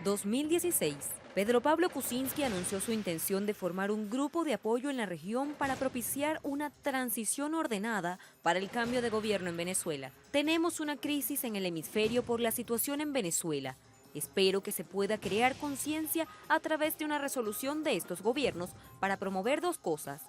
2016. Pedro Pablo Kuczynski anunció su intención de formar un grupo de apoyo en la región para propiciar una transición ordenada para el cambio de gobierno en Venezuela. Tenemos una crisis en el hemisferio por la situación en Venezuela. Espero que se pueda crear conciencia a través de una resolución de estos gobiernos para promover dos cosas: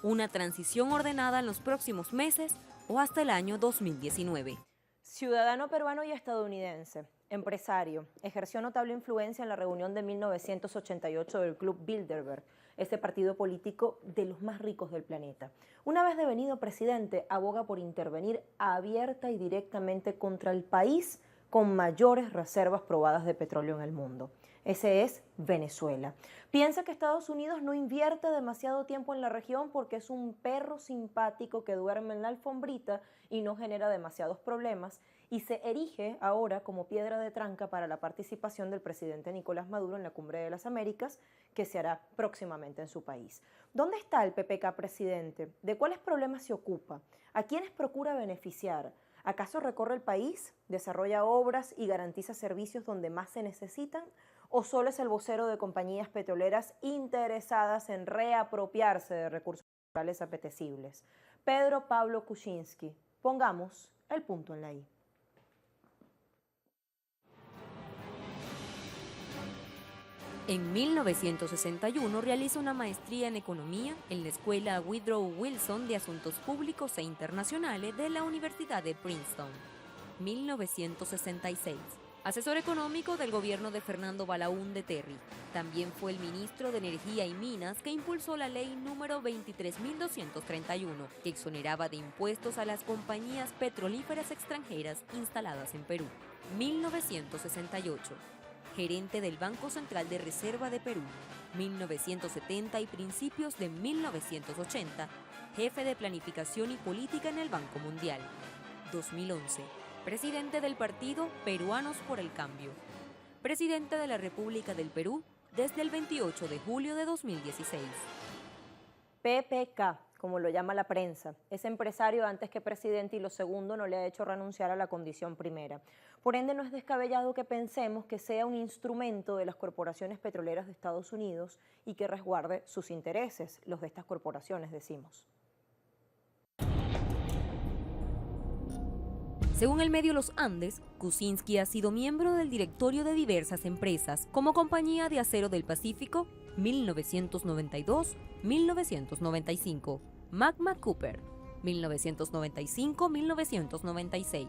una transición ordenada en los próximos meses o hasta el año 2019. Ciudadano peruano y estadounidense, empresario, ejerció notable influencia en la reunión de 1988 del Club Bilderberg, este partido político de los más ricos del planeta. Una vez devenido presidente, aboga por intervenir abierta y directamente contra el país con mayores reservas probadas de petróleo en el mundo. Ese es Venezuela. Piensa que Estados Unidos no invierte demasiado tiempo en la región porque es un perro simpático que duerme en la alfombrita y no genera demasiados problemas, y se erige ahora como piedra de tranca para la participación del presidente Nicolás Maduro en la Cumbre de las Américas, que se hará próximamente en su país. ¿Dónde está el PPK presidente? ¿De cuáles problemas se ocupa? ¿A quiénes procura beneficiar? ¿Acaso recorre el país, desarrolla obras y garantiza servicios donde más se necesitan? ¿O solo es el vocero de compañías petroleras interesadas en reapropiarse de recursos naturales apetecibles? Pedro Pablo Kuczynski. Pongamos el punto en la I. En 1961 realiza una maestría en Economía en la Escuela Woodrow Wilson de Asuntos Públicos e Internacionales de la Universidad de Princeton. 1966. Asesor económico del gobierno de Fernando Balaúnde Terry. También fue el ministro de Energía y Minas que impulsó la ley número 23.231, que exoneraba de impuestos a las compañías petrolíferas extranjeras instaladas en Perú. 1968. Gerente del Banco Central de Reserva de Perú, 1970 y principios de 1980, jefe de Planificación y Política en el Banco Mundial. 2011, presidente del partido Peruanos por el Cambio. Presidente de la República del Perú desde el 28 de julio de 2016. PPK, como lo llama la prensa, es empresario antes que presidente y lo segundo no le ha hecho renunciar a la condición primera. Por ende, no es descabellado que pensemos que sea un instrumento de las corporaciones petroleras de Estados Unidos y que resguarde sus intereses, los de estas corporaciones, decimos. Según el medio Los Andes, Kuczynski ha sido miembro del directorio de diversas empresas, como Compañía de Acero del Pacífico, 1992-1995, Magma Cooper, 1995-1996,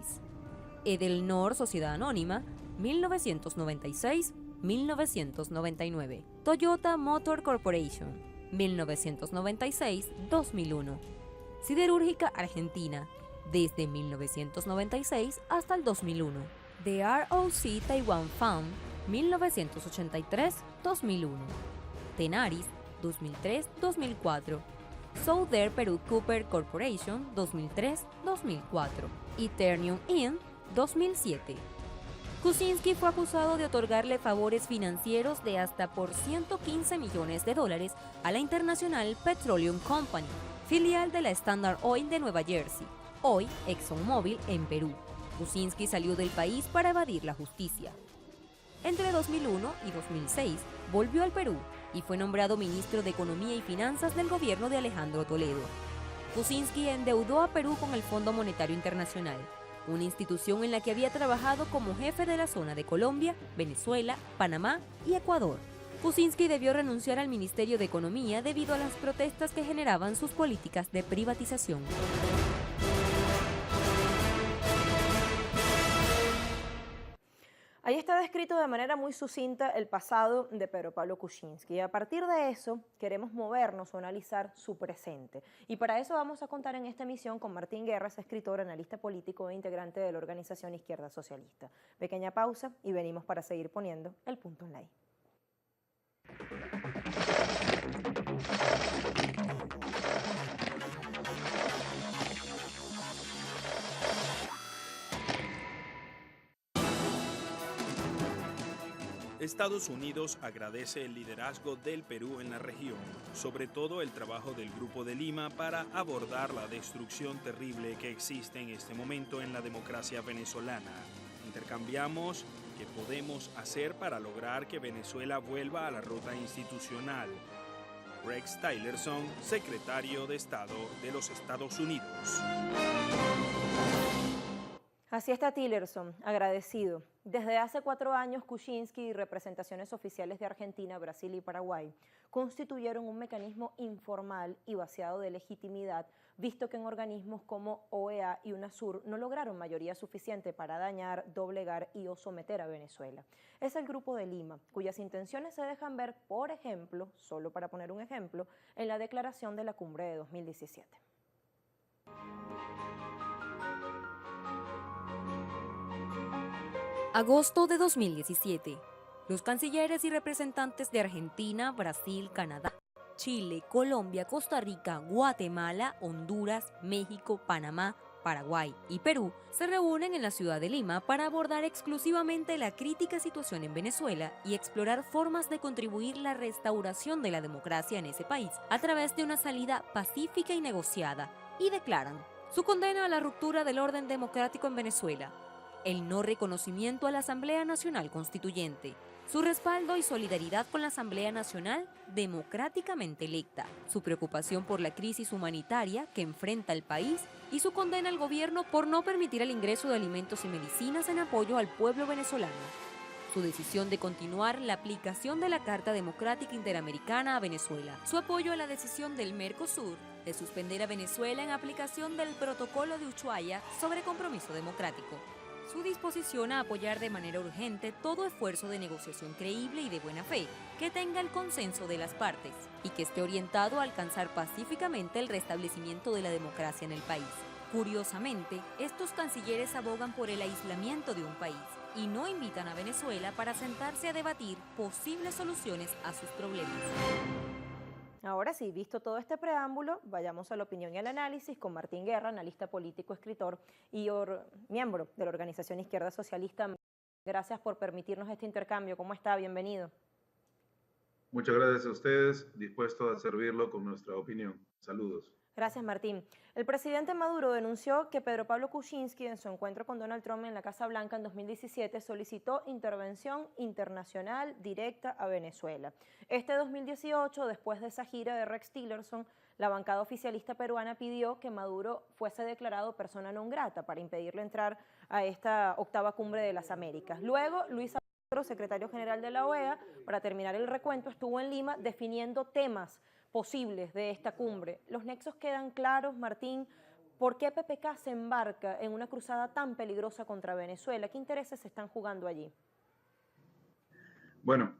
Edelnor Sociedad Anónima, 1996-1999, Toyota Motor Corporation, 1996-2001, Siderúrgica Argentina, desde 1996 hasta el 2001, The ROC Taiwan Fund, 1983-2001, Tenaris, 2003-2004, Southern Peru Cooper Corporation, 2003-2004 y Ternium Inc., 2007. Kuczynski fue acusado de otorgarle favores financieros de hasta por $115 millones a la International Petroleum Company, filial de la Standard Oil de Nueva Jersey, hoy ExxonMobil en Perú. Kuczynski salió del país para evadir la justicia. Entre 2001 y 2006 volvió al Perú y fue nombrado ministro de Economía y Finanzas del gobierno de Alejandro Toledo. Kuczynski endeudó a Perú con el Fondo Monetario Internacional, una institución en la que había trabajado como jefe de la zona de Colombia, Venezuela, Panamá y Ecuador. Kuczynski debió renunciar al Ministerio de Economía debido a las protestas que generaban sus políticas de privatización. Ahí está descrito de manera muy sucinta el pasado de Pedro Pablo Kuczynski y a partir de eso queremos movernos o analizar su presente. Y para eso vamos a contar en esta emisión con Martín Guerras, escritor, analista político e integrante de la organización Izquierda Socialista. Pequeña pausa y venimos para seguir poniendo el punto en la I. Estados Unidos agradece el liderazgo del Perú en la región, sobre todo el trabajo del Grupo de Lima para abordar la destrucción terrible que existe en este momento en la democracia venezolana. Intercambiamos qué podemos hacer para lograr que Venezuela vuelva a la ruta institucional. Rex Tillerson, secretario de Estado de los Estados Unidos. Así está Tillerson, agradecido. Desde hace 4 años, Kuczynski y representaciones oficiales de Argentina, Brasil y Paraguay constituyeron un mecanismo informal y vaciado de legitimidad, visto que en organismos como OEA y UNASUR no lograron mayoría suficiente para dañar, doblegar y o someter a Venezuela. Es el Grupo de Lima, cuyas intenciones se dejan ver, por ejemplo, solo para poner un ejemplo, en la declaración de la cumbre de 2017. Agosto de 2017. Los cancilleres y representantes de Argentina, Brasil, Canadá, Chile, Colombia, Costa Rica, Guatemala, Honduras, México, Panamá, Paraguay y Perú se reúnen en la ciudad de Lima para abordar exclusivamente la crítica situación en Venezuela y explorar formas de contribuir la restauración de la democracia en ese país a través de una salida pacífica y negociada, y declaran su condena a la ruptura del orden democrático en Venezuela, el no reconocimiento a la Asamblea Nacional Constituyente, su respaldo y solidaridad con la Asamblea Nacional democráticamente electa, su preocupación por la crisis humanitaria que enfrenta el país y su condena al gobierno por no permitir el ingreso de alimentos y medicinas en apoyo al pueblo venezolano, su decisión de continuar la aplicación de la Carta Democrática Interamericana a Venezuela, su apoyo a la decisión del Mercosur de suspender a Venezuela en aplicación del Protocolo de Ushuaia sobre compromiso democrático, su disposición a apoyar de manera urgente todo esfuerzo de negociación creíble y de buena fe, que tenga el consenso de las partes y que esté orientado a alcanzar pacíficamente el restablecimiento de la democracia en el país. Curiosamente, estos cancilleres abogan por el aislamiento de un país y no invitan a Venezuela para sentarse a debatir posibles soluciones a sus problemas. Ahora sí, visto todo este preámbulo, vayamos a la opinión y al análisis con Martín Guerra, analista político, escritor y miembro de la organización Izquierda Socialista. Gracias por permitirnos este intercambio. ¿Cómo está? Bienvenido. Muchas gracias a ustedes, dispuesto a servirlo con nuestra opinión. Saludos. Gracias, Martín. El presidente Maduro denunció que Pedro Pablo Kuczynski, en su encuentro con Donald Trump en la Casa Blanca en 2017, solicitó intervención internacional directa a Venezuela. Este 2018, después de esa gira de Rex Tillerson, la bancada oficialista peruana pidió que Maduro fuese declarado persona non grata para impedirle entrar a esta octava cumbre de las Américas. Luego, Luis Almagro, secretario general de la OEA, para terminar el recuento, estuvo en Lima definiendo temas posibles de esta cumbre. Los nexos quedan claros, Martín. ¿Por qué PPK se embarca en una cruzada tan peligrosa contra Venezuela? ¿Qué intereses se están jugando allí? Bueno,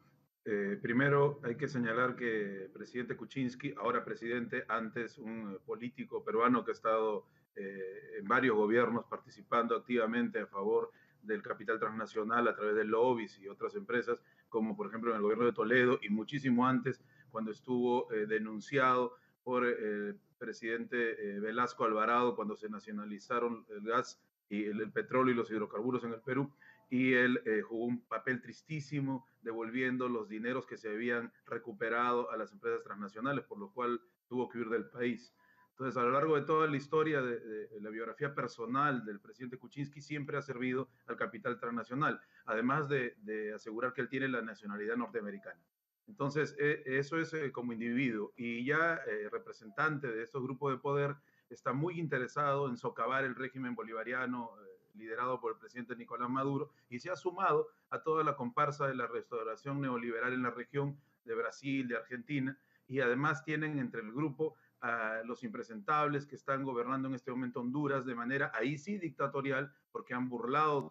primero hay que señalar que el presidente Kuczynski, ahora presidente, antes un político peruano que ha estado en varios gobiernos participando activamente a favor del capital transnacional a través de lobbies y otras empresas, como por ejemplo en el gobierno de Toledo y muchísimo antes, cuando estuvo denunciado por el presidente Velasco Alvarado cuando se nacionalizaron el gas y el petróleo y los hidrocarburos en el Perú, y él jugó un papel tristísimo devolviendo los dineros que se habían recuperado a las empresas transnacionales, por lo cual tuvo que huir del país. Entonces, a lo largo de toda la historia de la biografía personal del presidente Kuczynski, siempre ha servido al capital transnacional, además de asegurar que él tiene la nacionalidad norteamericana. Entonces, eso es como individuo. Y ya representante de estos grupos de poder está muy interesado en socavar el régimen bolivariano liderado por el presidente Nicolás Maduro y se ha sumado a toda la comparsa de la restauración neoliberal en la región de Brasil, de Argentina, y además tienen entre el grupo a los impresentables que están gobernando en este momento Honduras de manera ahí sí dictatorial, porque han burlado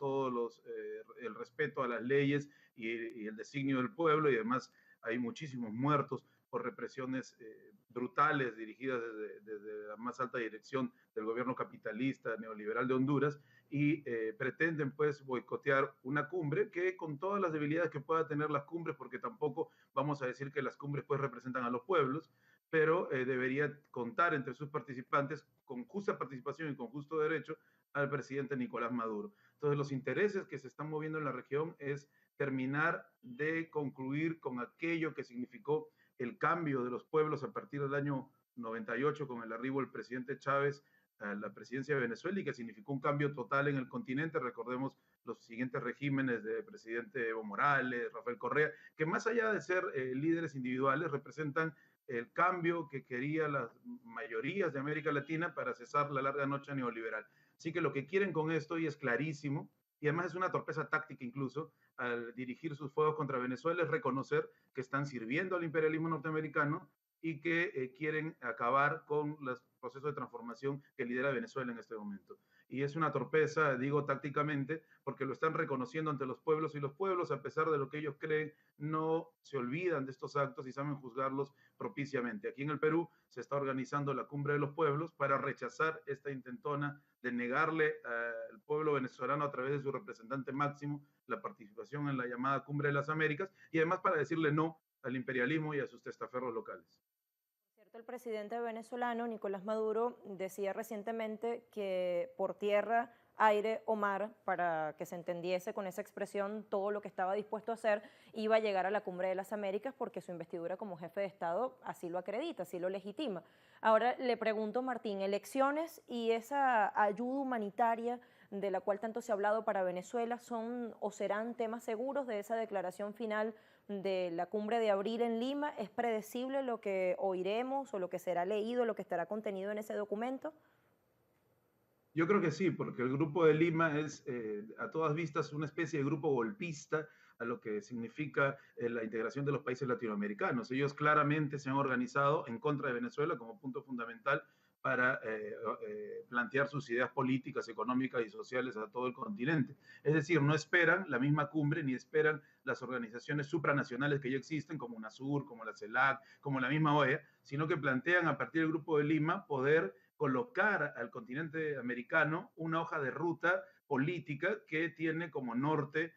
el respeto a las leyes y el designio del pueblo, y además hay muchísimos muertos por represiones brutales dirigidas desde la más alta dirección del gobierno capitalista neoliberal de Honduras, y pretenden pues boicotear una cumbre que, con todas las debilidades que pueda tener las cumbres, porque tampoco vamos a decir que las cumbres pues representan a los pueblos, pero debería contar entre sus participantes con justa participación y con justo derecho al presidente Nicolás Maduro. Entonces, los intereses que se están moviendo en la región es terminar de concluir con aquello que significó el cambio de los pueblos a partir del año 98 con el arribo del presidente Chávez a la presidencia de Venezuela y que significó un cambio total en el continente. Recordemos los siguientes regímenes del presidente Evo Morales, Rafael Correa, que más allá de ser líderes individuales, representan el cambio que querían las mayorías de América Latina para cesar la larga noche neoliberal. Así que lo que quieren con esto, y es clarísimo, y además es una torpeza táctica incluso, al dirigir sus fuegos contra Venezuela, es reconocer que están sirviendo al imperialismo norteamericano y que quieren acabar con los procesos de transformación que lidera Venezuela en este momento. Y es una torpeza, digo tácticamente, porque lo están reconociendo ante los pueblos y los pueblos, a pesar de lo que ellos creen, no se olvidan de estos actos y saben juzgarlos propiciamente. Aquí en el Perú se está organizando la Cumbre de los Pueblos para rechazar esta intentona de negarle al pueblo venezolano a través de su representante máximo la participación en la llamada Cumbre de las Américas y además para decirle no al imperialismo y a sus testaferros locales. El presidente venezolano, Nicolás Maduro, decía recientemente que por tierra, aire o mar, para que se entendiese con esa expresión todo lo que estaba dispuesto a hacer, iba a llegar a la Cumbre de las Américas porque su investidura como jefe de Estado así lo acredita, así lo legitima. Ahora le pregunto, Martín, elecciones y esa ayuda humanitaria de la cual tanto se ha hablado para Venezuela, ¿son o serán temas seguros de esa declaración final de la cumbre de abril en Lima? ¿Es predecible lo que oiremos o lo que será leído, lo que estará contenido en ese documento? Yo creo que sí, porque el Grupo de Lima es a todas vistas una especie de grupo golpista a lo que significa la integración de los países latinoamericanos. Ellos claramente se han organizado en contra de Venezuela como punto fundamental para plantear sus ideas políticas, económicas y sociales a todo el continente. Es decir, no esperan la misma cumbre ni esperan las organizaciones supranacionales que ya existen, como UNASUR, como la CELAC, como la misma OEA, sino que plantean a partir del Grupo de Lima poder colocar al continente americano una hoja de ruta política que tiene como norte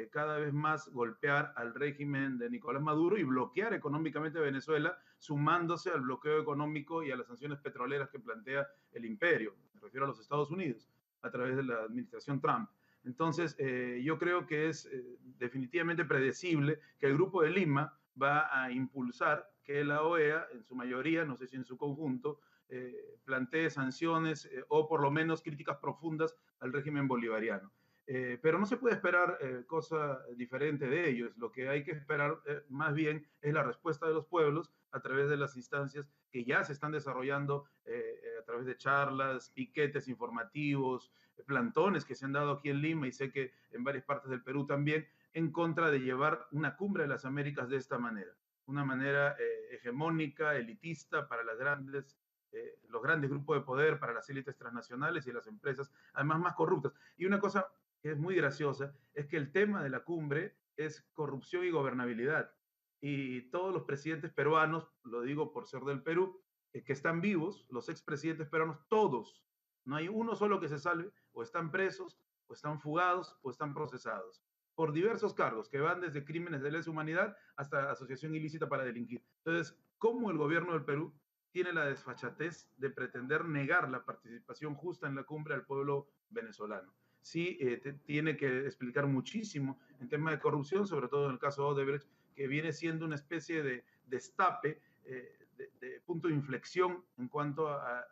cada vez más golpear al régimen de Nicolás Maduro y bloquear económicamente a Venezuela, sumándose al bloqueo económico y a las sanciones petroleras que plantea el imperio, me refiero a los Estados Unidos, a través de la administración Trump. Entonces, yo creo que es definitivamente predecible que el Grupo de Lima va a impulsar que la OEA, en su mayoría, no sé si en su conjunto, plantee sanciones o por lo menos críticas profundas al régimen bolivariano. Pero no se puede esperar cosa diferente de ellos. Lo que hay que esperar más bien es la respuesta de los pueblos a través de las instancias que ya se están desarrollando a través de charlas, piquetes informativos, plantones que se han dado aquí en Lima y sé que en varias partes del Perú también, en contra de llevar una cumbre de las Américas de esta manera. Una manera hegemónica, elitista para las los grandes grupos de poder, para las élites transnacionales y las empresas, además más corruptas. Y una cosa que es muy graciosa es que el tema de la cumbre es corrupción y gobernabilidad. Y todos los presidentes peruanos, lo digo por ser del Perú, que están vivos, los expresidentes peruanos, todos, no hay uno solo que se salve, o están presos, o están fugados, o están procesados por diversos cargos que van desde crímenes de lesa humanidad hasta asociación ilícita para delinquir. Entonces, ¿cómo el gobierno del Perú tiene la desfachatez de pretender negar la participación justa en la cumbre al pueblo venezolano? Sí, tiene que explicar muchísimo en temas de corrupción, sobre todo en el caso de Odebrecht, que viene siendo una especie de destape, de punto de inflexión en cuanto a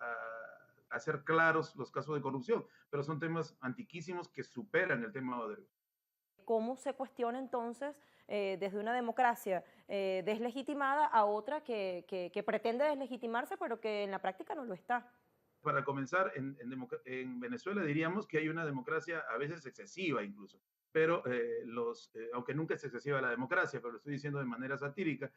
hacer claros los casos de corrupción, pero son temas antiquísimos que superan el tema de Odebrecht. ¿Cómo se cuestiona entonces desde una democracia deslegitimada a otra que pretende deslegitimarse, pero que en la práctica no lo está? Para comenzar, en Venezuela diríamos que hay una democracia a veces excesiva incluso, pero aunque nunca es excesiva la democracia, pero lo estoy diciendo de manera satírica,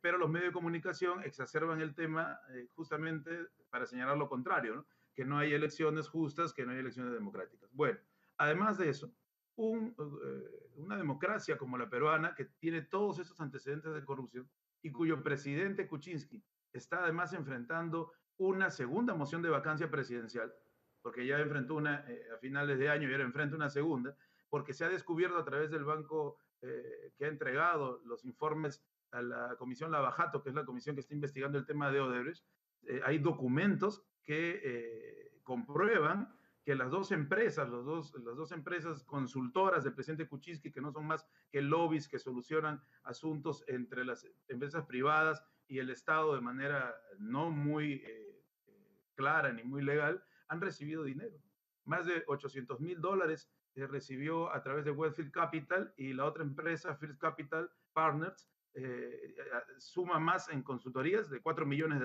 pero los medios de comunicación exacerban el tema justamente para señalar lo contrario, ¿no? Que no hay elecciones justas, que no hay elecciones democráticas. Bueno, además de eso, una democracia como la peruana, que tiene todos estos antecedentes de corrupción y cuyo presidente Kuczynski está además enfrentando una segunda moción de vacancia presidencial, porque ya enfrentó una a finales de año y ahora enfrenta una segunda, porque se ha descubierto a través del banco que ha entregado los informes a la Comisión Lavajato, que es la comisión que está investigando el tema de Odebrecht, hay documentos que comprueban que las dos empresas, las dos empresas consultoras del presidente Kuczynski, que no son más que lobbies que solucionan asuntos entre las empresas privadas y el Estado de manera no muy clara ni muy legal, han recibido dinero. Más de $800,000 recibió a través de Westfield Capital, y la otra empresa, First Capital Partners, suma más en consultorías de $4 millones,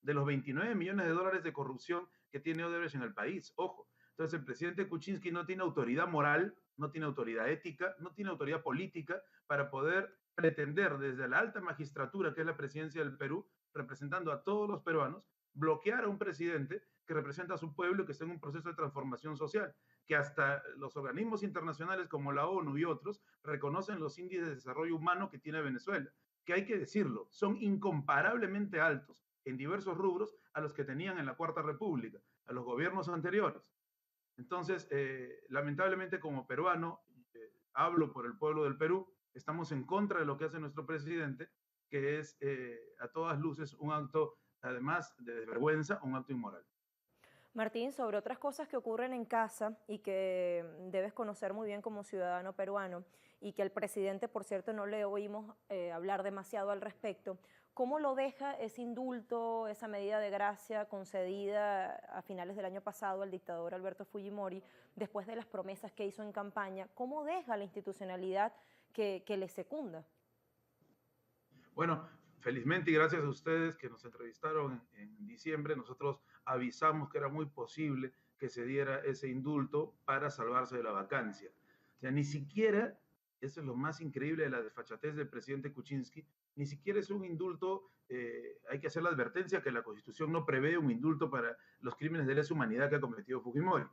de los $29 millones de corrupción que tiene Odebrecht en el país. Ojo, entonces el presidente Kuczynski no tiene autoridad moral, no tiene autoridad ética, no tiene autoridad política para poder pretender desde la alta magistratura, que es la presidencia del Perú, representando a todos los peruanos, bloquear a un presidente que representa a su pueblo y que está en un proceso de transformación social, que hasta los organismos internacionales como la ONU y otros reconocen los índices de desarrollo humano que tiene Venezuela, que hay que decirlo, son incomparablemente altos en diversos rubros a los que tenían en la Cuarta República, a los gobiernos anteriores. Entonces, lamentablemente como peruano, hablo por el pueblo del Perú, estamos en contra de lo que hace nuestro presidente, que es a todas luces un acto, además de vergüenza, un acto inmoral. Martín, sobre otras cosas que ocurren en casa y que debes conocer muy bien como ciudadano peruano, y que al presidente, por cierto, no le oímos hablar demasiado al respecto, ¿cómo lo deja ese indulto, esa medida de gracia concedida a finales del año pasado al dictador Alberto Fujimori, después de las promesas que hizo en campaña? ¿Cómo deja la institucionalidad que le secunda? Bueno, felizmente y gracias a ustedes que nos entrevistaron en diciembre, nosotros avisamos que era muy posible que se diera ese indulto para salvarse de la vacancia. O sea, ni siquiera, eso es lo más increíble de la desfachatez del presidente Kuczynski, ni siquiera es un indulto, hay que hacer la advertencia que la Constitución no prevé un indulto para los crímenes de lesa humanidad que ha cometido Fujimori.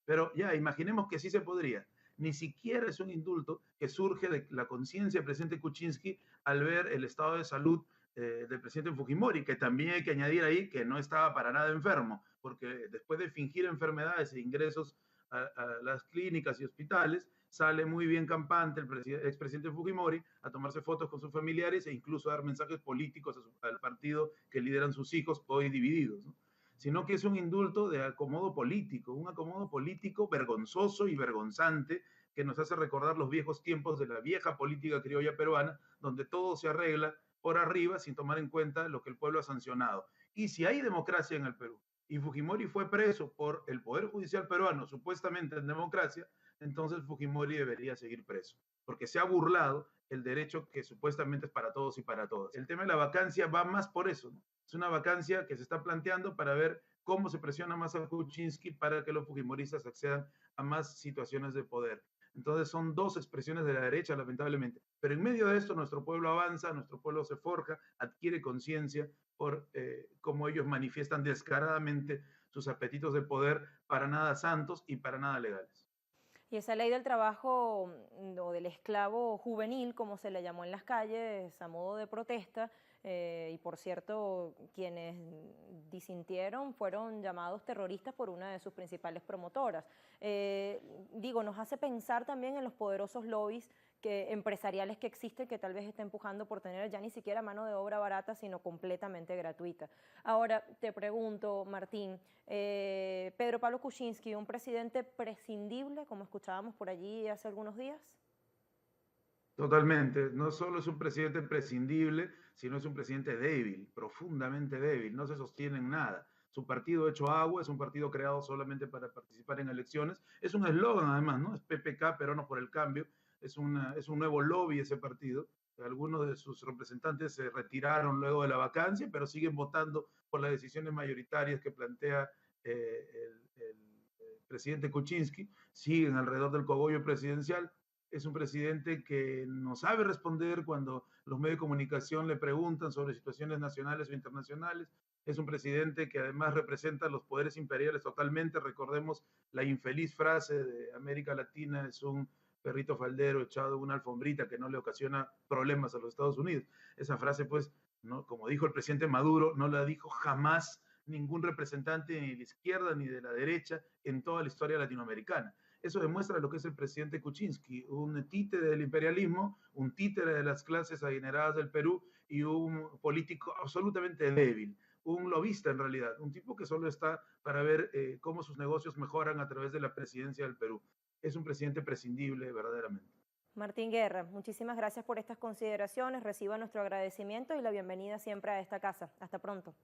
Pero ya, imaginemos que sí se podría. Ni siquiera es un indulto que surge de la conciencia del presidente Kuczynski al ver el estado de salud del presidente Fujimori, que también hay que añadir ahí que no estaba para nada enfermo, porque después de fingir enfermedades e ingresos a las clínicas y hospitales, sale muy bien campante el expresidente Fujimori a tomarse fotos con sus familiares e incluso a dar mensajes políticos al partido que lideran sus hijos, hoy divididos, ¿no? Sino que es un indulto de acomodo político, un acomodo político vergonzoso y vergonzante que nos hace recordar los viejos tiempos de la vieja política criolla peruana, donde todo se arregla por arriba sin tomar en cuenta lo que el pueblo ha sancionado. Y si hay democracia en el Perú y Fujimori fue preso por el Poder Judicial peruano, supuestamente en democracia, entonces Fujimori debería seguir preso, porque se ha burlado el derecho que supuestamente es para todos y para todas. El tema de la vacancia va más por eso, ¿no? Es una vacancia que se está planteando para ver cómo se presiona más a Kuczynski para que los fujimoristas accedan a más situaciones de poder. Entonces son dos expresiones de la derecha, lamentablemente. Pero en medio de esto nuestro pueblo avanza, nuestro pueblo se forja, adquiere conciencia por cómo ellos manifiestan descaradamente sus apetitos de poder para nada santos y para nada legales. Y esa ley del trabajo o del esclavo juvenil, como se le llamó en las calles, a modo de protesta, y por cierto, quienes disintieron fueron llamados terroristas por una de sus principales promotoras. Nos hace pensar también en los poderosos lobbies empresariales que existen, que tal vez está empujando por tener ya ni siquiera mano de obra barata, sino completamente gratuita. Ahora, te pregunto, Martín, Pedro Pablo Kuczynski, ¿un presidente prescindible, como escuchábamos por allí hace algunos días? Totalmente. No solo es un presidente prescindible, sino es un presidente débil, profundamente débil. No se sostiene en nada. Su partido hecho agua, es un partido creado solamente para participar en elecciones. Es un eslogan además, ¿no? Es PPK, Peruanos por el Cambio. Es un nuevo lobby ese partido. Algunos de sus representantes se retiraron luego de la vacancia, pero siguen votando por las decisiones mayoritarias que plantea el presidente Kuczynski. Siguen alrededor del cogollo presidencial. Es un presidente que no sabe responder cuando los medios de comunicación le preguntan sobre situaciones nacionales o internacionales. Es un presidente que además representa los poderes imperiales totalmente. Recordemos la infeliz frase de América Latina es un perrito faldero echado en una alfombrita que no le ocasiona problemas a los Estados Unidos. Esa frase, pues, ¿no? Como dijo el presidente Maduro, no la dijo jamás ningún representante ni de la izquierda ni de la derecha en toda la historia latinoamericana. Eso demuestra lo que es el presidente Kuczynski, un títere del imperialismo, un títere de las clases adineradas del Perú y un político absolutamente débil, un lobista en realidad, un tipo que solo está para ver cómo sus negocios mejoran a través de la presidencia del Perú. Es un presidente prescindible verdaderamente. Martín Guerra, muchísimas gracias por estas consideraciones. Reciba nuestro agradecimiento y la bienvenida siempre a esta casa. Hasta pronto.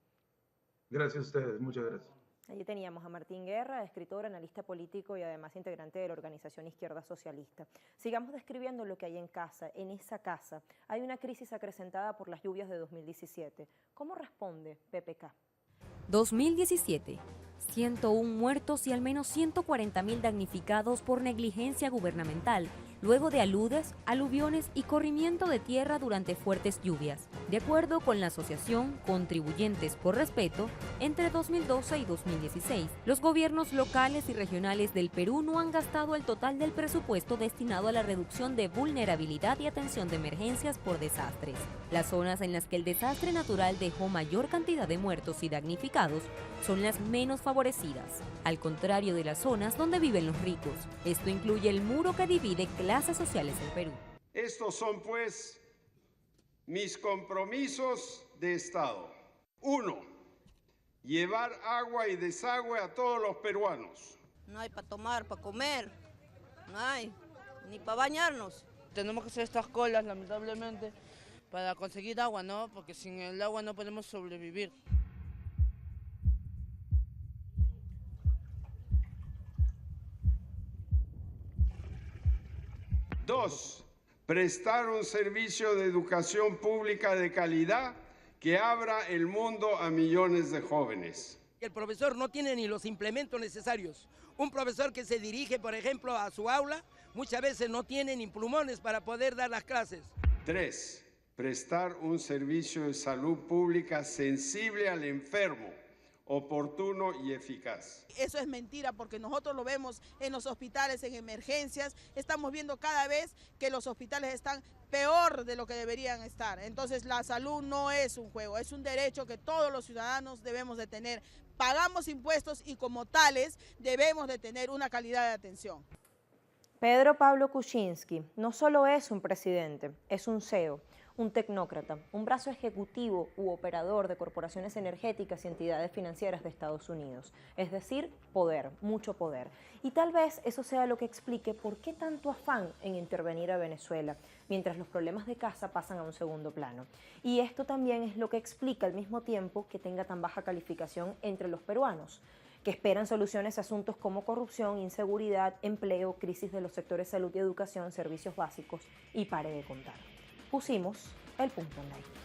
Gracias a ustedes, muchas gracias. Allí teníamos a Martín Guerra, escritor, analista político y además integrante de la organización Izquierda Socialista. Sigamos describiendo lo que hay en casa. En esa casa hay una crisis acrecentada por las lluvias de 2017. ¿Cómo responde PPK? 2017. 101 muertos y al menos 140.000 damnificados por negligencia gubernamental, luego de aludes, aluviones y corrimiento de tierra durante fuertes lluvias. De acuerdo con la asociación Contribuyentes por Respeto, entre 2012 y 2016, los gobiernos locales y regionales del Perú no han gastado el total del presupuesto destinado a la reducción de vulnerabilidad y atención de emergencias por desastres. Las zonas en las que el desastre natural dejó mayor cantidad de muertos y damnificados son las menos favorecidas, al contrario de las zonas donde viven los ricos. Esto incluye el muro que divide clases sociales en Perú. Estos son, pues, mis compromisos de Estado. 1. Llevar agua y desagüe a todos los peruanos. No hay para tomar, para comer, no hay, ni para bañarnos. Tenemos que hacer estas colas, lamentablemente, para conseguir agua, ¿no? Porque sin el agua no podemos sobrevivir. 2. Prestar un servicio de educación pública de calidad que abra el mundo a millones de jóvenes. El profesor no tiene ni los implementos necesarios. Un profesor que se dirige, por ejemplo, a su aula, muchas veces no tiene ni plumones para poder dar las clases. 3. Prestar un servicio de salud pública sensible al enfermo, oportuno y eficaz. Eso es mentira porque nosotros lo vemos en los hospitales, en emergencias. Estamos viendo cada vez que los hospitales están peor de lo que deberían estar. Entonces la salud no es un juego, es un derecho que todos los ciudadanos debemos de tener. Pagamos impuestos y como tales debemos de tener una calidad de atención. Pedro Pablo Kuczynski no solo es un presidente, es un CEO, un tecnócrata, un brazo ejecutivo u operador de corporaciones energéticas y entidades financieras de Estados Unidos. Es decir, poder, mucho poder. Y tal vez eso sea lo que explique por qué tanto afán en intervenir a Venezuela, mientras los problemas de casa pasan a un segundo plano. Y esto también es lo que explica al mismo tiempo que tenga tan baja calificación entre los peruanos, que esperan soluciones a asuntos como corrupción, inseguridad, empleo, crisis de los sectores salud y educación, servicios básicos y pare de contar. Pusimos el punto en la I.